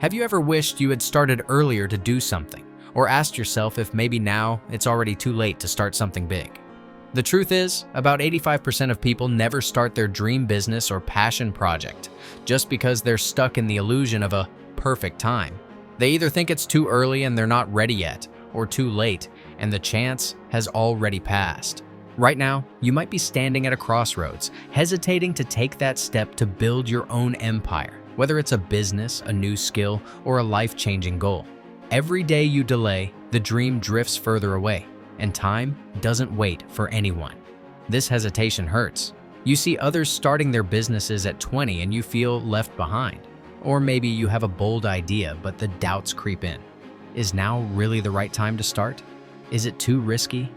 Have you ever wished you had started earlier to do something, or asked yourself if maybe now it's already too late to start something big? The truth is, about 85% of people never start their dream business or passion project just because they're stuck in the illusion of a perfect time. They either think it's too early and they're not ready yet, or too late and the chance has already passed. Right now, you might be standing at a crossroads, hesitating to take that step to build your own empire, whether it's a business, a new skill, or a life-changing goal. Every day you delay, the dream drifts further away, and time doesn't wait for anyone. This hesitation hurts. You see others starting their businesses at 20 and you feel left behind. Or maybe you have a bold idea, but the doubts creep in. Is now really the right time to start? Is it too risky?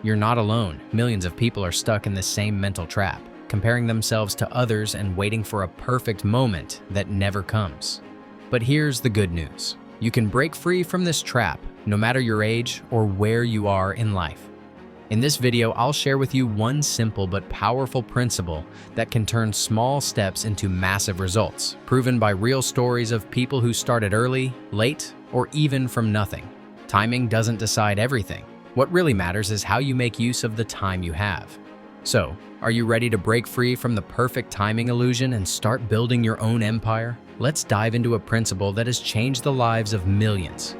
You're not alone. Millions of people are stuck in the same mental trap, comparing themselves to others and waiting for a perfect moment that never comes. But here's the good news. You can break free from this trap, no matter your age or where you are in life. In this video, I'll share with you one simple but powerful principle that can turn small steps into massive results, proven by real stories of people who started early, late, or even from nothing. Timing doesn't decide everything. What really matters is how you make use of the time you have. So, are you ready to break free from the perfect timing illusion and start building your own empire? Let's dive into a principle that has changed the lives of millions.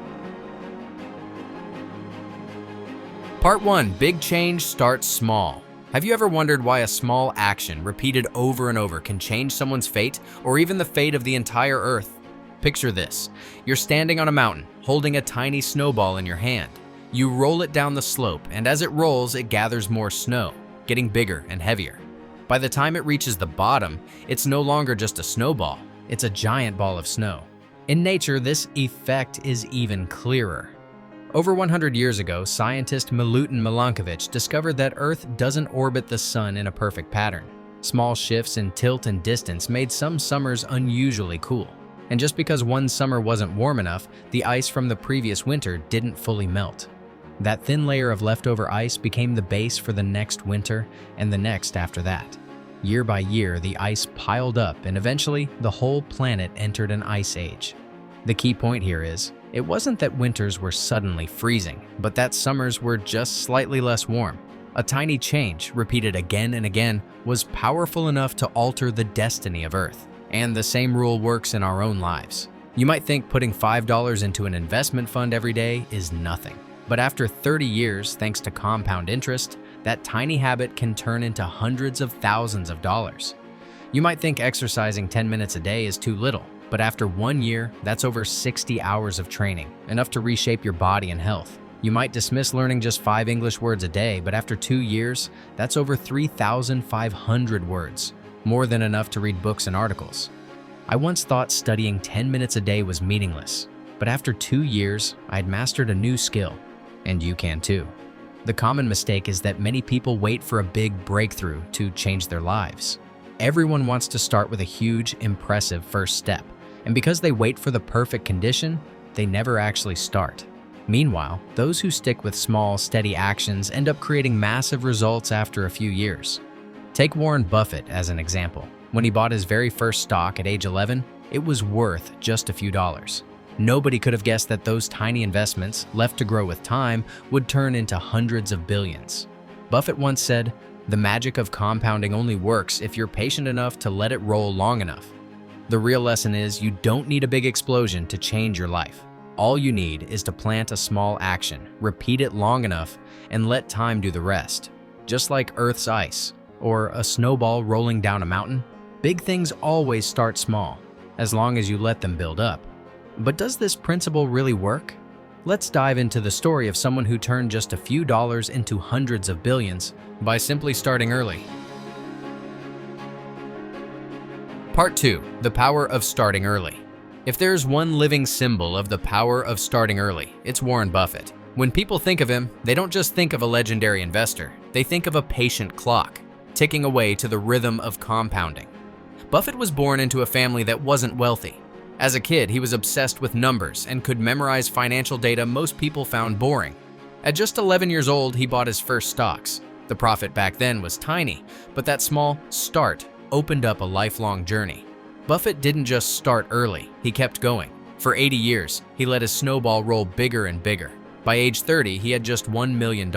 Part 1. Big change starts small. Have you ever wondered why a small action repeated over and over can change someone's fate or even the fate of the entire earth? Picture this. You're standing on a mountain, holding a tiny snowball in your hand. You roll it down the slope, and as it rolls, it gathers more snow, getting bigger and heavier. By the time it reaches the bottom, it's no longer just a snowball, it's a giant ball of snow. In nature, this effect is even clearer. Over 100 years ago, scientist Milutin Milankovitch discovered that Earth doesn't orbit the sun in a perfect pattern. Small shifts in tilt and distance made some summers unusually cool. And just because one summer wasn't warm enough, the ice from the previous winter didn't fully melt. That thin layer of leftover ice became the base for the next winter and the next after that. Year by year, the ice piled up and eventually the whole planet entered an ice age. The key point here is, it wasn't that winters were suddenly freezing, but that summers were just slightly less warm. A tiny change, repeated again and again, was powerful enough to alter the destiny of Earth. And the same rule works in our own lives. You might think putting $5 into an investment fund every day is nothing. But after 30 years, thanks to compound interest, that tiny habit can turn into hundreds of thousands of dollars. You might think exercising 10 minutes a day is too little, but after 1 year, that's over 60 hours of training, enough to reshape your body and health. You might dismiss learning just 5 English words a day, but after 2 years, that's over 3,500 words, more than enough to read books and articles. I once thought studying 10 minutes a day was meaningless, but after 2 years, I'd mastered a new skill. And you can too. The common mistake is that many people wait for a big breakthrough to change their lives. Everyone wants to start with a huge, impressive first step, and because they wait for the perfect condition, they never actually start. Meanwhile, those who stick with small, steady actions end up creating massive results after a few years. Take Warren Buffett as an example. When he bought his very first stock at age 11, it was worth just a few dollars. Nobody could have guessed that those tiny investments, left to grow with time, would turn into hundreds of billions. Buffett once said, "The magic of compounding only works if you're patient enough to let it roll long enough." The real lesson is you don't need a big explosion to change your life. All you need is to plant a small action, repeat it long enough, and let time do the rest. Just like Earth's ice, or a snowball rolling down a mountain, big things always start small, as long as you let them build up. But does this principle really work? Let's dive into the story of someone who turned just a few dollars into hundreds of billions by simply starting early. Part 2. The power of starting early. If there's one living symbol of the power of starting early, it's Warren Buffett. When people think of him, they don't just think of a legendary investor. They think of a patient clock, ticking away to the rhythm of compounding. Buffett was born into a family that wasn't wealthy. As a kid, he was obsessed with numbers and could memorize financial data most people found boring. At just 11 years old, he bought his first stocks. The profit back then was tiny, but that small start opened up a lifelong journey. Buffett didn't just start early, he kept going. For 80 years, he let his snowball roll bigger and bigger. By age 30, he had just $1 million.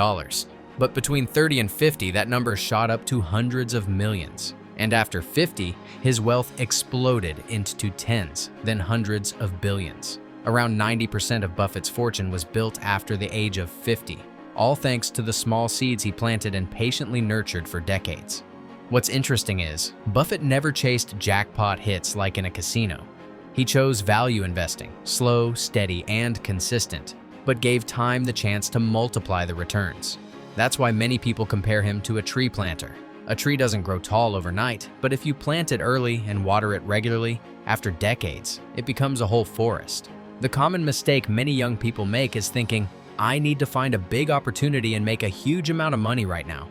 But between 30 and 50, that number shot up to hundreds of millions. And after 50, his wealth exploded into tens, then hundreds of billions. Around 90% of Buffett's fortune was built after the age of 50, all thanks to the small seeds he planted and patiently nurtured for decades. What's interesting is, Buffett never chased jackpot hits like in a casino. He chose value investing, slow, steady, and consistent, but gave time the chance to multiply the returns. That's why many people compare him to a tree planter. A tree doesn't grow tall overnight, but if you plant it early and water it regularly, after decades, it becomes a whole forest. The common mistake many young people make is thinking, I need to find a big opportunity and make a huge amount of money right now.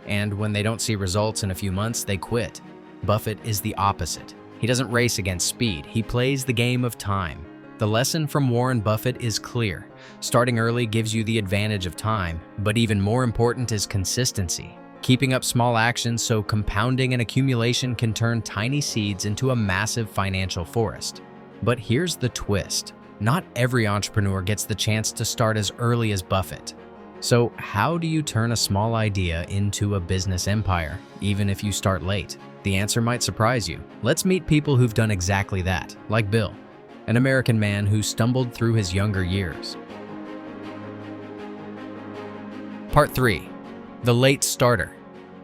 And when they don't see results in a few months, they quit. Buffett is the opposite. He doesn't race against speed, he plays the game of time. The lesson from Warren Buffett is clear. Starting early gives you the advantage of time, but even more important is consistency. Keeping up small actions so compounding and accumulation can turn tiny seeds into a massive financial forest. But here's the twist. Not every entrepreneur gets the chance to start as early as Buffett. So how do you turn a small idea into a business empire, even if you start late? The answer might surprise you. Let's meet people who've done exactly that, like Bill, an American man who stumbled through his younger years. Part 3. The late starter.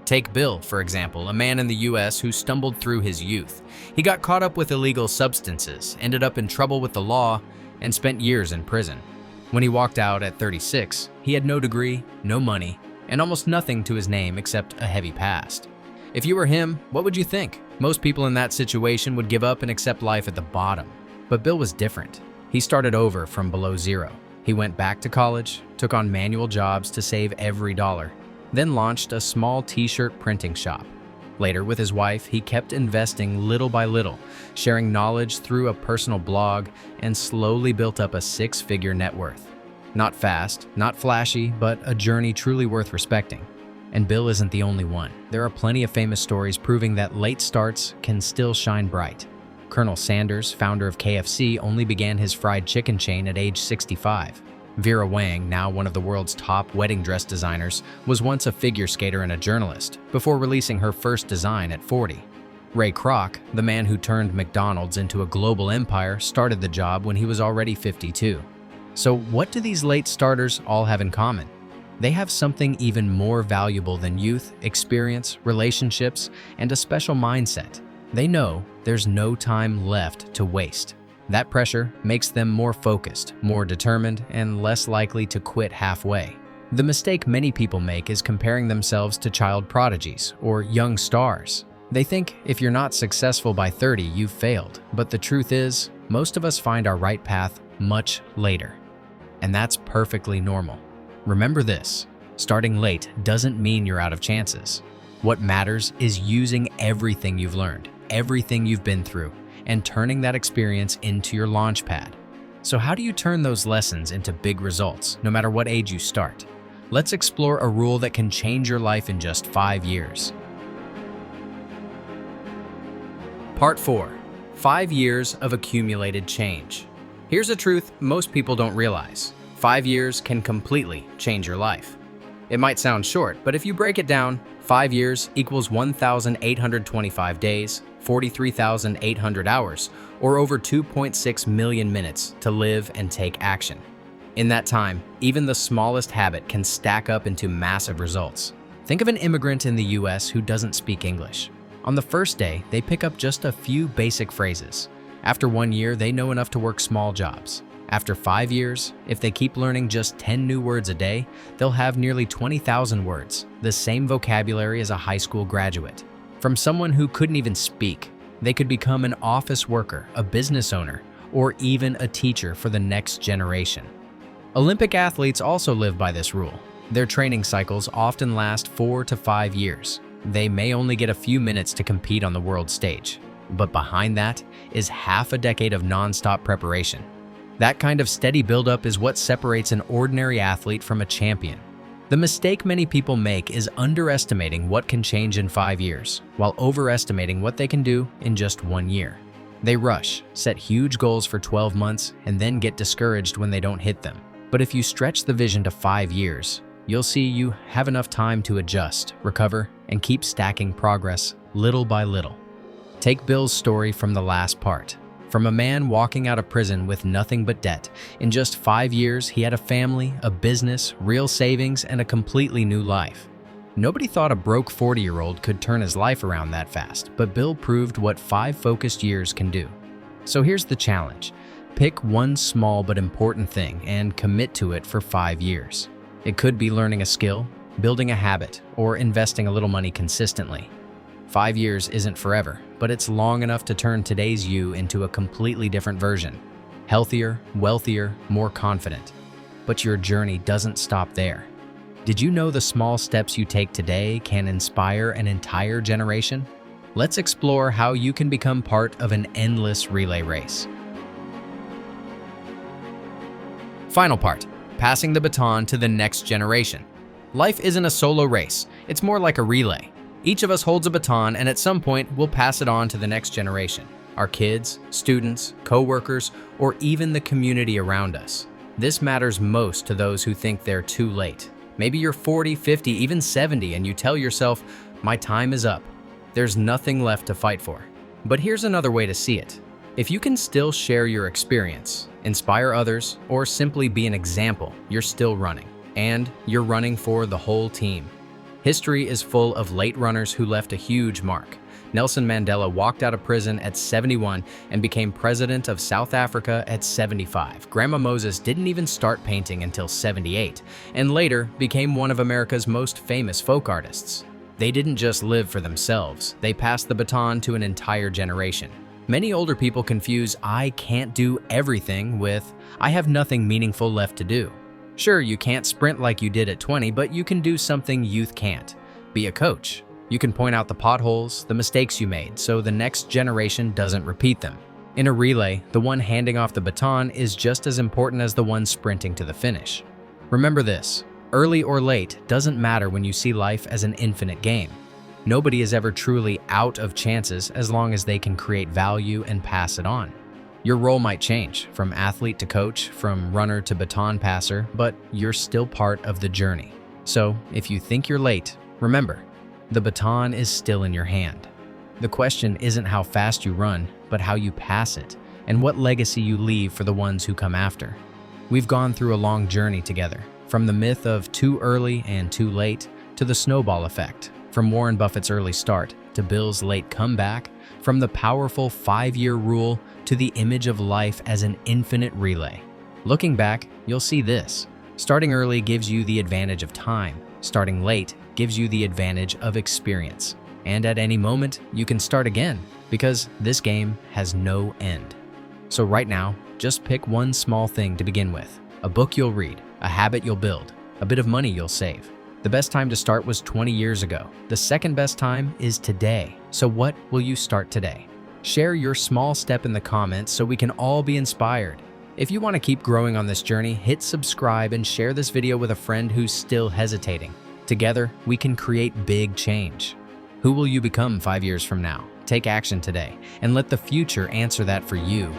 Take Bill, for example, a man in the US who stumbled through his youth. He got caught up with illegal substances, ended up in trouble with the law, and spent years in prison. When he walked out at 36, he had no degree, no money, and almost nothing to his name except a heavy past. If you were him, what would you think? Most people in that situation would give up and accept life at the bottom. But Bill was different. He started over from below zero. He went back to college, took on manual jobs to save every dollar, then launched a small t-shirt printing shop. Later, with his wife, he kept investing little by little, sharing knowledge through a personal blog, and slowly built up a six-figure net worth. Not fast, not flashy, but a journey truly worth respecting. And Bill isn't the only one. There are plenty of famous stories proving that late starts can still shine bright. Colonel Sanders, founder of KFC, only began his fried chicken chain at age 65. Vera Wang, now one of the world's top wedding dress designers, was once a figure skater and a journalist, before releasing her first design at 40. Ray Kroc, the man who turned McDonald's into a global empire, started the job when he was already 52. So what do these late starters all have in common? They have something even more valuable than youth, experience, relationships, and a special mindset. They know there's no time left to waste. That pressure makes them more focused, more determined, and less likely to quit halfway. The mistake many people make is comparing themselves to child prodigies or young stars. They think if you're not successful by 30, you've failed. But the truth is, most of us find our right path much later. And that's perfectly normal. Remember this, starting late doesn't mean you're out of chances. What matters is using everything you've learned, everything you've been through, and turning that experience into your launch pad. So how do you turn those lessons into big results, no matter what age you start? Let's explore a rule that can change your life in just 5 years. Part 4. 5 years of accumulated change. Here's a truth most people don't realize. 5 years can completely change your life. It might sound short, but if you break it down, 5 years equals 1,825 days, 43,800 hours, or over 2.6 million minutes to live and take action. In that time, even the smallest habit can stack up into massive results. Think of an immigrant in the US who doesn't speak English. On the first day, they pick up just a few basic phrases. After 1 year, they know enough to work small jobs. After 5 years, if they keep learning just 10 new words a day, they'll have nearly 20,000 words, the same vocabulary as a high school graduate. From someone who couldn't even speak, they could become an office worker, a business owner, or even a teacher for the next generation. Olympic athletes also live by this rule. Their training cycles often last 4 to 5 years. They may only get a few minutes to compete on the world stage, but behind that is half a decade of nonstop preparation. That kind of steady buildup is what separates an ordinary athlete from a champion. The mistake many people make is underestimating what can change in 5 years, while overestimating what they can do in just 1 year. They rush, set huge goals for 12 months, and then get discouraged when they don't hit them. But if you stretch the vision to 5 years, you'll see you have enough time to adjust, recover, and keep stacking progress little by little. Take Bill's story from the last part. From a man walking out of prison with nothing but debt, in just 5 years he had a family, a business, real savings, and a completely new life. Nobody thought a broke 40-year-old could turn his life around that fast, but Bill proved what 5 focused years can do. So here's the challenge. Pick one small but important thing and commit to it for 5 years. It could be learning a skill, building a habit, or investing a little money consistently. 5 years isn't forever, but it's long enough to turn today's you into a completely different version. Healthier, wealthier, more confident. But your journey doesn't stop there. Did you know the small steps you take today can inspire an entire generation? Let's explore how you can become part of an endless relay race. Final part, passing the baton to the next generation. Life isn't a solo race, it's more like a relay. Each of us holds a baton, and at some point, we'll pass it on to the next generation. Our kids, students, co-workers, or even the community around us. This matters most to those who think they're too late. Maybe you're 40, 50, even 70, and you tell yourself, my time is up. There's nothing left to fight for. But here's another way to see it. If you can still share your experience, inspire others, or simply be an example, you're still running. And you're running for the whole team. History is full of late runners who left a huge mark. Nelson Mandela walked out of prison at 71 and became president of South Africa at 75. Grandma Moses didn't even start painting until 78, and later became one of America's most famous folk artists. They didn't just live for themselves, they passed the baton to an entire generation. Many older people confuse "I can't do everything" with "I have nothing meaningful left to do." Sure, you can't sprint like you did at 20, but you can do something youth can't. Be a coach. You can point out the potholes, the mistakes you made, so the next generation doesn't repeat them. In a relay, the one handing off the baton is just as important as the one sprinting to the finish. Remember this, early or late doesn't matter when you see life as an infinite game. Nobody is ever truly out of chances as long as they can create value and pass it on. Your role might change, from athlete to coach, from runner to baton passer, but you're still part of the journey. So, if you think you're late, remember, the baton is still in your hand. The question isn't how fast you run, but how you pass it, and what legacy you leave for the ones who come after. We've gone through a long journey together, from the myth of too early and too late, to the snowball effect, from Warren Buffett's early start to Bill's late comeback, from the powerful 5-year rule to the image of life as an infinite relay. Looking back, you'll see this. Starting early gives you the advantage of time. Starting late gives you the advantage of experience. And at any moment, you can start again, because this game has no end. So right now, just pick one small thing to begin with. A book you'll read, a habit you'll build, a bit of money you'll save. The best time to start was 20 years ago. The second best time is today. So what will you start today? Share your small step in the comments so we can all be inspired. If you want to keep growing on this journey, hit subscribe and share this video with a friend who's still hesitating. Together, we can create big change. Who will you become 5 years from now? Take action today and let the future answer that for you.